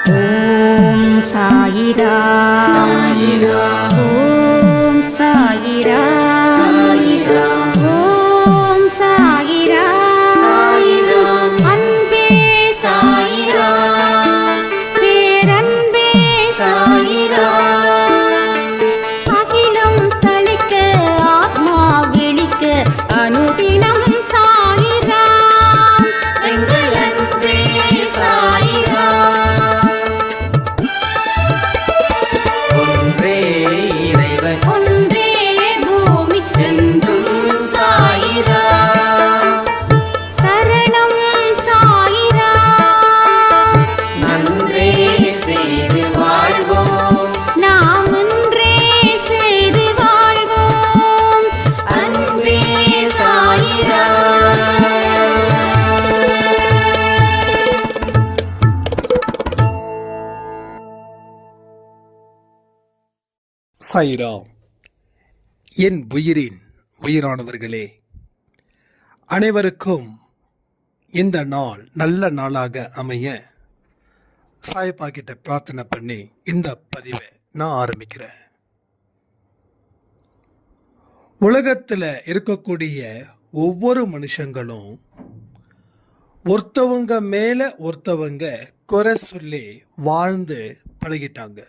ஓம் சாயிரா சாயிரா ஓம் சாயிரா சாயிரா ஓம் சாயிரா சாயிரா அன்பே சாயிரா பேரன்பே சாயிரா அகிலம் தளிக்க ஆத்மா விழிக்க அனுதினம் சாயிரா எங்கள் அன்பே சாயிரா ஒன்றே இறைவன் ஒன்றே பூமிக்கென்றும் சாயிரா சரணம் சாயிரா நன்றே செய்து வாழ்வோம் நாம் ஒன்றே செய்து வாழ்வோம் அன்பே சாயிரா. சாயிராம். என் உயிரின் உயிரானவர்களே, அனைவருக்கும் இந்த நாள் நல்ல நாளாக அமைய சாயப்பா கிட்ட பிரார்த்தனை பண்ணி இந்த பதிவை நான் ஆரம்பிக்கிறேன். உலகத்தில் இருக்கக்கூடிய ஒவ்வொரு மனுஷங்களும் ஒருத்தவங்க மேலே ஒருத்தவங்க குறை சொல்லி வாழ்ந்து பழகிட்டாங்க.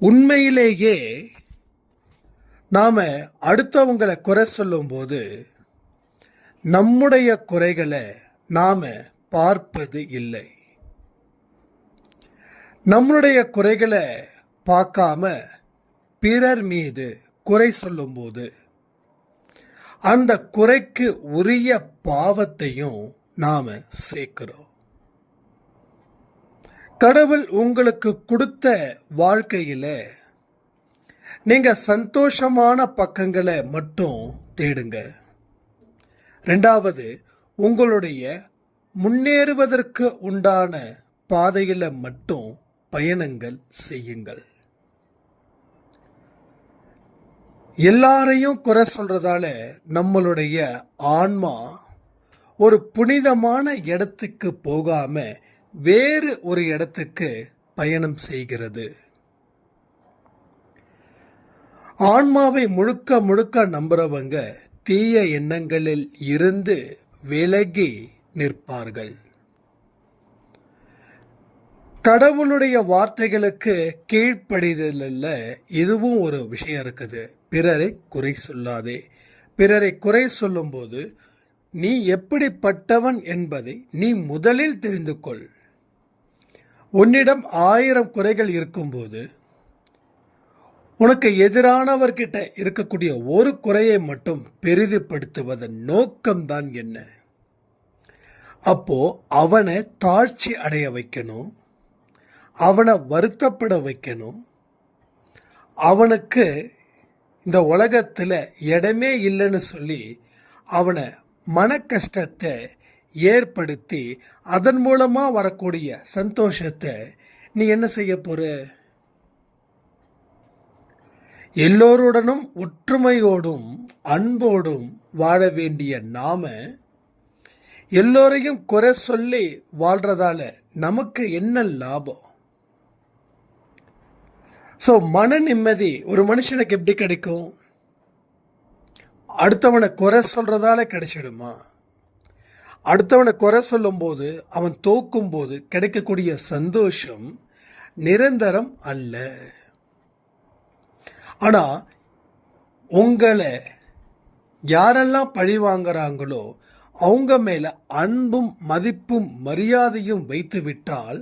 உண்மையிலேயே நாம் அடுத்தவங்களை குறை சொல்லும்போது நம்முடைய குறைகளை நாம் பார்ப்பது இல்லை. நம்முடைய குறைகளை பார்க்காம பிறர் மீது குறை சொல்லும்போது அந்த குறைக்கு உரிய பாவத்தையும் நாம் சேர்க்கிறோம். கடவுள் உங்களுக்கு கொடுத்த வாழ்க்கையில் நீங்கள் சந்தோஷமான பக்கங்களை மட்டும் தேடுங்க. ரெண்டாவது, உங்களுடைய முன்னேறுவதற்கு உண்டான பாதையில் மட்டும் பயணங்கள் செய்யுங்கள். எல்லாரையும் குறை சொல்றதால நம்மளுடைய ஆன்மா ஒரு புனிதமான இடத்துக்கு போகாம வேறு ஒரு இடத்துக்கு பயணம் செய்கிறது. ஆன்மாவை முழுக்க முழுக்க நம்புறவங்க தீய எண்ணங்களில் இருந்து விலகி நிற்பார்கள். கடவுளுடைய வார்த்தைகளுக்கு கீழ்ப்படிதலில் இதுவும் ஒரு விஷயம் இருக்குது. பிறரை குறை சொல்லாதே. பிறரை குறை சொல்லும்போது நீ எப்படிப்பட்டவன் என்பதை நீ முதலில் தெரிந்து கொள். உன்னிடம் 1000 குறைகள் இருக்கும்போது உனக்கு எதிரானவர்கிட்ட இருக்கக்கூடிய ஒரு குறையை மட்டும் பெரிதுபடுத்துவதன் நோக்கம்தான் என்ன? அப்போ அவனை தாழ்ச்சி அடைய வைக்கணும், அவனை வருத்தப்பட வைக்கணும், அவனுக்கு இந்த உலகத்தில் இடமே இல்லைன்னு சொல்லி அவனை மன கஷ்டத்தை ஏற்படுத்தி அதன் மூலமாக வரக்கூடிய சந்தோஷத்தை நீ என்ன செய்ய போற? எல்லோருடனும் ஒற்றுமையோடும் அன்போடும் வாழ வேண்டிய நாம எல்லோரையும் குறை சொல்லி வாழ்றதால நமக்கு என்ன லாபம்? ஸோ மன நிம்மதி ஒரு மனுஷனுக்கு எப்படி கிடைக்கும்? அடுத்தவனை குறை சொல்றதால கிடைச்சிடுமா? அடுத்தவனை குறை சொல்லும்போது அவன் தோக்கும்போது கிடைக்கக்கூடிய சந்தோஷம் நிரந்தரம் அல்ல. ஆனால் உங்களை யாரெல்லாம் பழி வாங்குறாங்களோ அவங்க மேலே அன்பும் மதிப்பும் மரியாதையும் வைத்து விட்டால்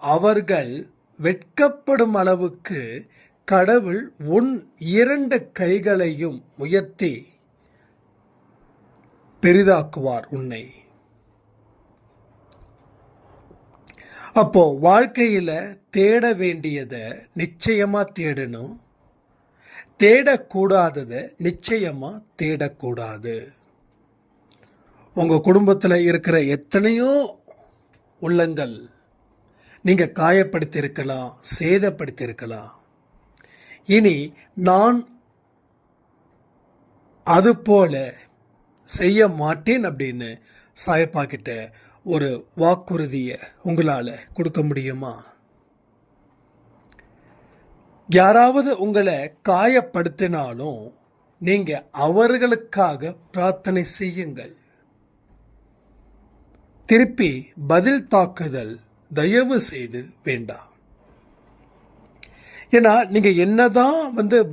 அவர்கள் வெட்கப்படும் அளவுக்கு கடவுள் உன் 2 கைகளையும் உயர்த்தி பெரிதாக்குவார் உன்னை. அப்போ வாழ்க்கையில் தேட வேண்டியதை நிச்சயமாக தேடணும், தேடக்கூடாததை நிச்சயமாக தேடக்கூடாது. உங்கள் குடும்பத்தில் இருக்கிற எத்தனையோ உள்ளங்கள் நீங்கள் காயப்படுத்தியிருக்கலாம், சேதப்படுத்தியிருக்கலாம். இனி நான் அதுபோல செய்ய மாட்டேன் அப்படின்னு சாயப்பா கிட்ட ஒரு வாக்குறுதியை உங்களால் கொடுக்க முடியுமா? யாராவது உங்களை காயப்படுத்தினாலும் நீங்கள் அவர்களுக்காக பிரார்த்தனை செய்யுங்கள். திருப்பி பதில் தாக்குதல் தயவு செய்து வேண்டாம். ஏன்னா நீங்கள் என்னதான்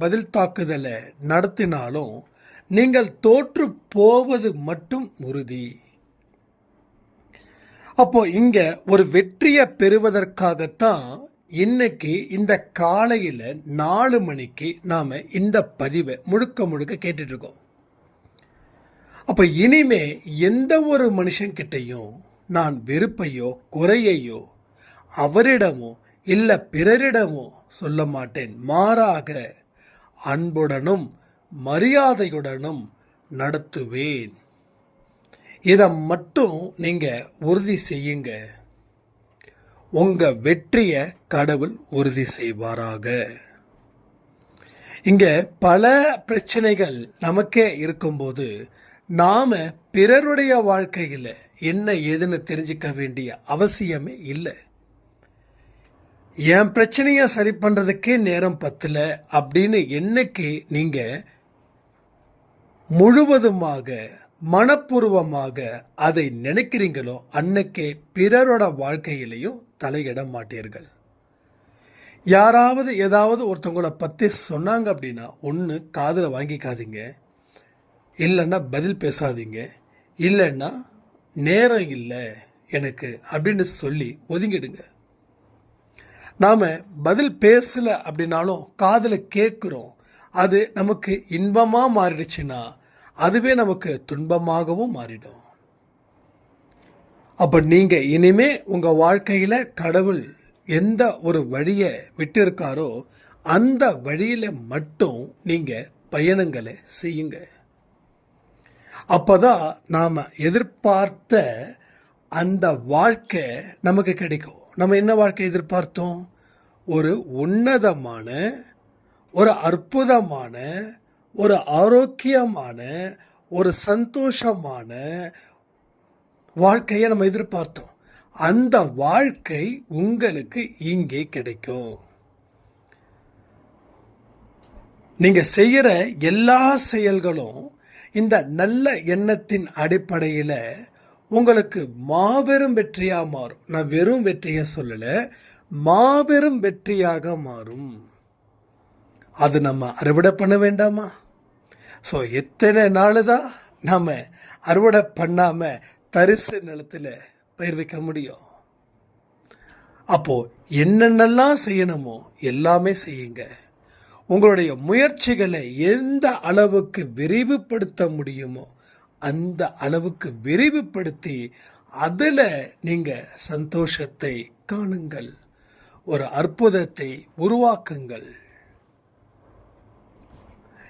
பதில் தாக்குதலை நடத்தினாலும் நீங்கள் தோற்று போவது மட்டும் உறுதி. அப்போ இங்க ஒரு வெற்றியை பெறுவதற்காகத்தான் இன்னைக்கு இந்த காலையில் 4 மணிக்கு நாம இந்த பதிவை முழுக்க கேட்டுட்டு இருக்கோம். அப்ப இனிமே எந்த ஒரு மனுஷன்கிட்டையும் நான் வெறுப்பையோ குறையையோ அவரிடமோ இல்லை பிறரிடமோ சொல்ல மாட்டேன். மாறாக அன்புடனும் மரியாதையுடனும் நடத்துவேன். இதை மட்டும் நீங்கள் உறுதி செய்யுங்க. உங்கள் வெற்றியை கடவுள் உறுதி செய்வாராக. இங்கே பல பிரச்சனைகள் நமக்கே இருக்கும்போது நாம் பிறருடைய வாழ்க்கையில் என்ன ஏதுன்னு தெரிஞ்சுக்க வேண்டிய அவசியமே இல்லை. என் பிரச்சனையை சரி பண்ணுறதுக்கே நேரம் பத்தல அப்படின்னு என்னைக்கு நீங்கள் முழுவதுமாக மனப்பூர்வமாக அதை நினைக்கிறீங்களோ அன்னைக்கே பிறரோட வாழ்க்கையிலையும் தலையிட மாட்டீர்கள். யாராவது ஏதாவது ஒருத்தவங்களை பற்றி சொன்னாங்க அப்படின்னா ஒன்று காதில் வாங்கிக்காதீங்க, இல்லைன்னா பதில் பேசாதீங்க, இல்லைன்னா நேரம் இல்லை எனக்கு அப்படின்னு சொல்லி ஒதுங்கிடுங்க. நாம் பதில் பேசலை அப்படின்னாலும் காதில் கேட்குறோம். அது நமக்கு இன்பமாக மாறிடுச்சுன்னா அதுவே நமக்கு துன்பமாகவும் மாறிடும். அப்போ நீங்கள் இனிமே உங்கள் வாழ்க்கையில் கடவுள் எந்த ஒரு வழியை விட்டிருக்காரோ அந்த வழியில் மட்டும் நீங்கள் பயணங்களை செய்யுங்க. அப்போதான் நாம் எதிர்பார்த்த அந்த வாழ்க்கை நமக்கு கிடைக்கும். நம்ம என்ன வாழ்க்கை எதிர்பார்த்தோம்? ஒரு உன்னதமான, ஒரு அற்புதமான, ஒரு ஆரோக்கியமான, ஒரு சந்தோஷமான வாழ்க்கையை நம்ம எதிர்பார்த்தோம். அந்த வாழ்க்கை உங்களுக்கு இங்கே கிடைக்கும். நீங்கள் செய்கிற எல்லா செயல்களும் இந்த நல்ல எண்ணத்தின் அடிப்படையில் உங்களுக்கு மாபெரும் வெற்றியாக மாறும். நான் வெறும் வெற்றியை சொல்லலை, மாபெரும் வெற்றியாக மாறும். அது நம்ம அறுவடை பண்ண வேண்டாமா? ஸோ எத்தனை நாள் தான் நம்ம அறுவடை பண்ணாமல் தரிசு நிலத்தில் பயிர் வைக்க முடியும்? அப்போது என்னென்னலாம் செய்யணுமோ எல்லாமே செய்யுங்க. உங்களுடைய முயற்சிகளை எந்த அளவுக்கு விரிவுபடுத்த முடியுமோ அந்த அளவுக்கு விரிவுபடுத்தி அதில் நீங்கள் சந்தோஷத்தை காணுங்கள், ஒரு அற்புதத்தை உருவாக்குங்கள்.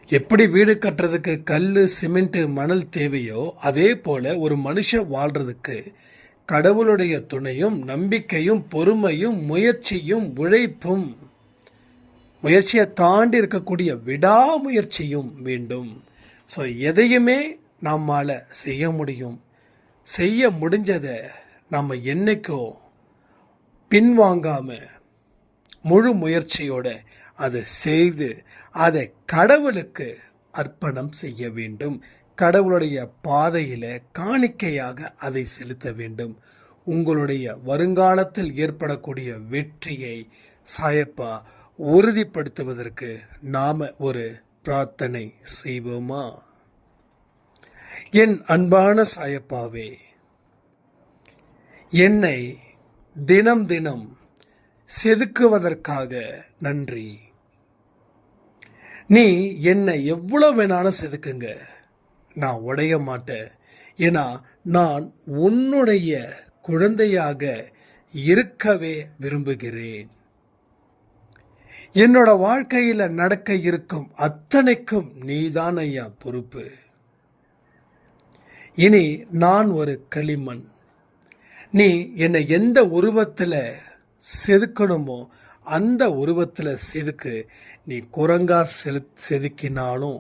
எப்படி வீடு கட்டுறதுக்கு கல், சிமெண்ட், மணல் தேவையோ அதே போல் ஒரு மனுஷன் வாழ்கிறதுக்கு கடவுளுடைய துணையும் நம்பிக்கையும் பொறுமையும் முயற்சியும் உழைப்பும், முயற்சியை தாண்டி இருக்கக்கூடிய விடாமுயற்சியும் வேண்டும். ஸோ எதையுமே நம்மால் செய்ய முடியும். செய்ய முடிஞ்சதை நம்ம என்னைக்கோ பின்வாங்காமல் முழு முயற்சியோட அதை செய்து அதை கடவுளுக்கு அர்ப்பணம் செய்ய வேண்டும். கடவுளுடைய பாதையில் காணிக்கையாக அதை செலுத்த வேண்டும். உங்களுடைய வருங்காலத்தில் ஏற்படக்கூடிய வெற்றியை சாயப்பா உறுதிப்படுத்துவதற்கு நாம் ஒரு பிரார்த்தனை செய்வோமா? என் அன்பான சாயப்பாவே, என்னை தினம் தினம் செதுக்குவதற்காக நன்றி. நீ என்னை எவ்வளோ வேணாலும் செதுக்குங்க, நான் உடைய மாட்டேன். ஏன்னா நான் உன்னுடைய குழந்தையாக இருக்கவே விரும்புகிறேன். என்னோட வாழ்க்கையில் நடக்க இருக்கும் அத்தனைக்கும் நீதான் ஐயா பொறுப்பு. இனி நான் ஒரு களிமண். நீ என்னை எந்த உருவத்தில் செதுக்கணுமோ அந்த உருவத்தில் செதுக்கு. நீ குரங்கா செதுக்கினாலும்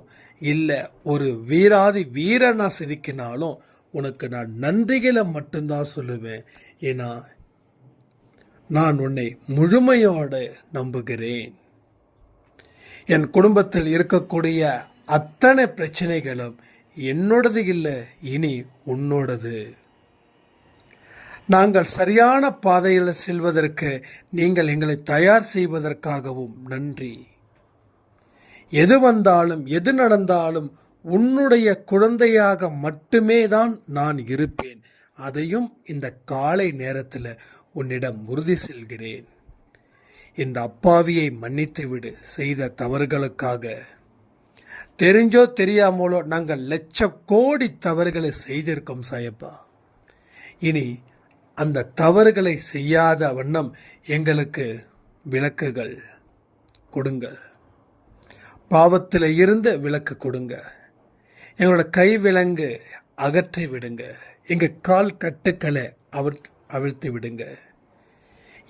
இல்லை ஒரு வீராதி வீரனா செதுக்கினாலும் உனக்கு நான் நன்றிகளை மட்டும்தான் சொல்லுவேன். ஏன்னா நான் உன்னை முழுமையோடு நம்புகிறேன். என் குடும்பத்தில் இருக்கக்கூடிய அத்தனை பிரச்சனைகளும் என்னோடது இல்லை, இனி உன்னோடது. நாங்கள் சரியான பாதையில் செல்வதற்கு நீங்கள் எங்களை தயார் செய்வதற்காகவும் நன்றி. எது வந்தாலும் எது நடந்தாலும் உன்னுடைய குழந்தையாக மட்டுமே தான் நான் இருப்பேன். அதையும் இந்த காலை நேரத்தில் உன்னிடம் உறுதி செல்கிறேன். இந்த அப்பாவியை மன்னித்து விடு. செய்த தவறுகளுக்காக தெரிஞ்சோ தெரியாமலோ நாங்கள் லட்சம் கோடி தவறுகளை செய்திருக்கோம் சாயப்பா. இனி அந்த தவறுகளை செய்யாத வண்ணம் எங்களுக்கு விளக்குகள் கொடுங்க. பாவத்தில் இருந்து விளக்கு கொடுங்க. எங்களோட கை விலங்கு அகற்றி விடுங்க. எங்கள் கால் கட்டுக்களை அவிழ்த்து விடுங்க.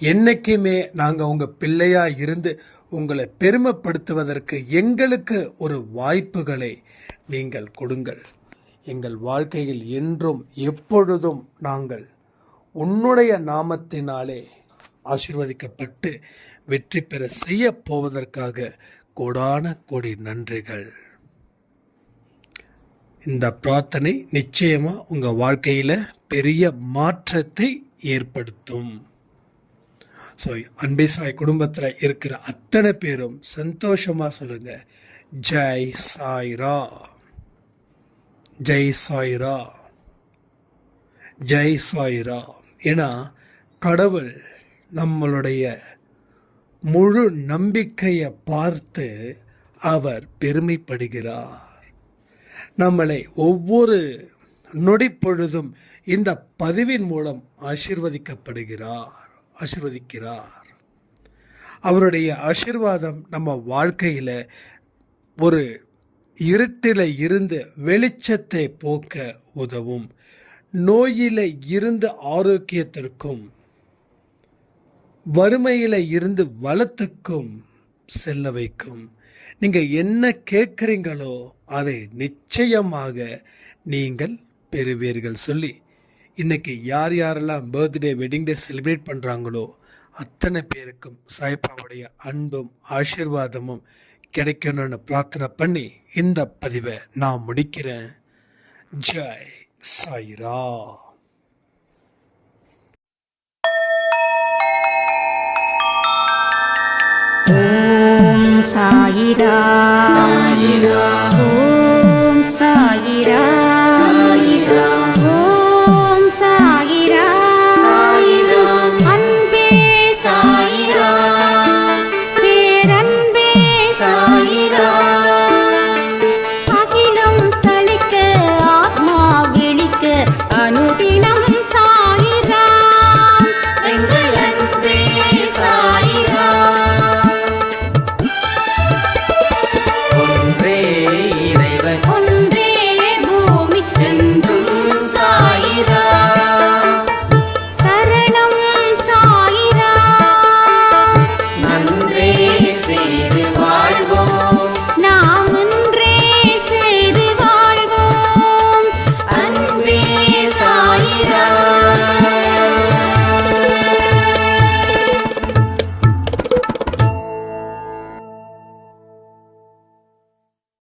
என்னைக்குமே நாங்கள் உங்கள் பிள்ளையாக இருந்து உங்களை பெருமைப்படுத்துவதற்கு எங்களுக்கு ஒரு வாய்ப்புகளை நீங்கள் கொடுங்கள். எங்கள் வாழ்க்கையில் என்றும் எப்பொழுதும் நாங்கள் உன்னுடைய நாமத்தினாலே ஆசீர்வதிக்கப்பட்டு வெற்றி பெற செய்ய போவதற்காக கோடான கோடி நன்றிகள். இந்த பிரார்த்தனை நிச்சயமாக உங்கள் வாழ்க்கையில் பெரிய மாற்றத்தை ஏற்படுத்தும். ஸோ அன்பே சாய் குடும்பத்தில் இருக்கிற அத்தனை பேரும் சந்தோஷமாக சொல்லுங்க, ஜெய் சாய்ரா, ஜெய் சாய்ரா, ஜெய் சாய்ரா. ஏன்னா கடவுள் நம்மளுடைய முழு நம்பிக்கையை பார்த்து அவர் பெருமைப்படுகிறார். நம்மளை ஒவ்வொரு நொடி பொழுதும் இந்த பதிவின் மூலம் ஆசீர்வதிக்கிறார். அவருடைய ஆசீர்வாதம் நம்ம வாழ்க்கையில் ஒரு இருட்டில் இருந்து வெளிச்சத்தை போக்க உதவும். நோயில இருந்து ஆரோக்கியத்திற்கும் வறுமையில் இருந்து வளத்துக்கும் செல்ல வைக்கும். நீங்கள் என்ன கேட்குறீங்களோ அதை நிச்சயமாக நீங்கள் பெறுவீர்கள் சொல்லி இன்றைக்கி யார் யாரெல்லாம் பர்த்டே வெட்டிங் டே செலிப்ரேட் பண்ணுறாங்களோ அத்தனை பேருக்கும் சாய்பாவுடைய அன்பும் ஆசீர்வாதமும் கிடைக்கணும்னு பிரார்த்தனை பண்ணி இந்த பதிவை நான் முடிக்கிறேன். ஜெய் சாய்ரா. ஓம் சாயிரா. சாயிரா.